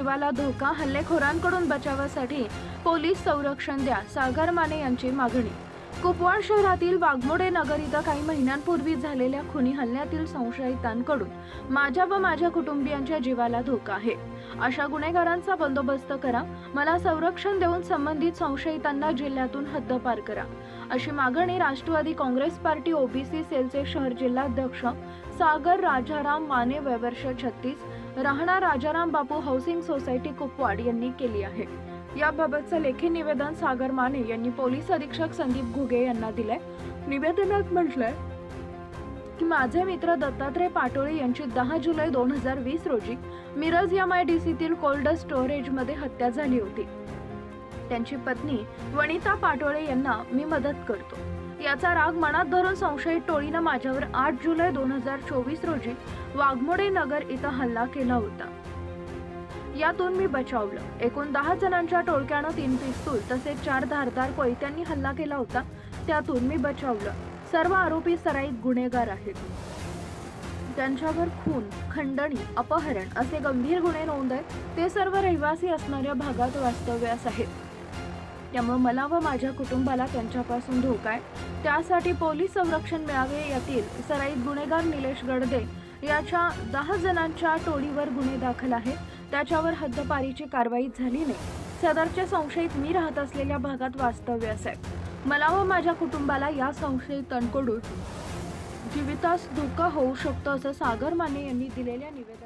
जीवाला धोका, हल्लेखोरांकडून बचावासाठी पोलीस संरक्षण द्या, सागर माने यांची मागणी। कुपवाड शहरातील वाघमोडे नगर इथं काही महिन्यांपूर्वी झालेल्या खुनी हल्ल्यातील संशयितांकडून माझ्या व माझ्या कुटुंबियांच्या जीवाला धोका आहे। अशा गुन्हेगारांचा बंदोबस्त करा, मला संरक्षण देऊन संबंधित संशयितांना जिल्ह्यातून हद्दपार करा, अशी मागणी राष्ट्रवादी काँग्रेस पार्टी ओबीसी सेलचे शहर जिल्हाध्यक्ष सागर राजाराम माने, वय वर्ष 36, राहणार राजाराम बापू हाऊसिंग सोसायटी कुपवाड यांनी केली आहे। याबाबतचं लेखी निवेदन सागर माने यांनी पोलीस अधीक्षक संदीप घुगे यांना दिले। निवेदनात म्हटलंय की माझे मित्र दत्तात्रय पाटोळे यांची 10 जुलै 2020 रोजी मिरज MIDCतील कोल्ड स्टोरेज मध्ये हत्या झाली होती। त्यांची पत्नी वनिता पाटोळे यांना मी मदत करतो याचा राग मनात धरून संशयित टोळीनं माझ्यावर 8 जुलै 2024 रोजी वाघमोडे नगर इथं हल्ला केला होता। यातून मी बचावलं। एकूण 10 जणांच्या टोळक्यानं 3 पिस्तूल तसेच 4 धारदार कोयत्यांनी हल्ला केला होता, त्यातून मी बचावलं। सर्व आरोपी सराईत गुन्हेगार आहेत। त्यांच्यावर खून, खंडणी, अपहरण असे गंभीर गुन्हे नोंद आहेत। ते सर्व रहिवासी असणाऱ्या भागात वास्तव्यास आहेत, त्यामुळे मला व माझ्या कुटुंबाला त्यांच्यापासून धोका आहे। त्यासाठी पोलीस संरक्षण मिळावे। यातील सराईत गुन्हेगार निलेश गडदे याच्या 10 जणांच्या टोळीवर गुन्हे दाखल आहे, त्याच्यावर हद्दपारीची कारवाई झाली नाही। सदरचे संशयित मी राहत असलेल्या भागात वास्तव्यास आहे। मला व माझ्या कुटुंबाला या संशयितांकडून जीवितास धोका होऊ शकतो, असं सागर माने यांनी दिलेल्या निवेदनात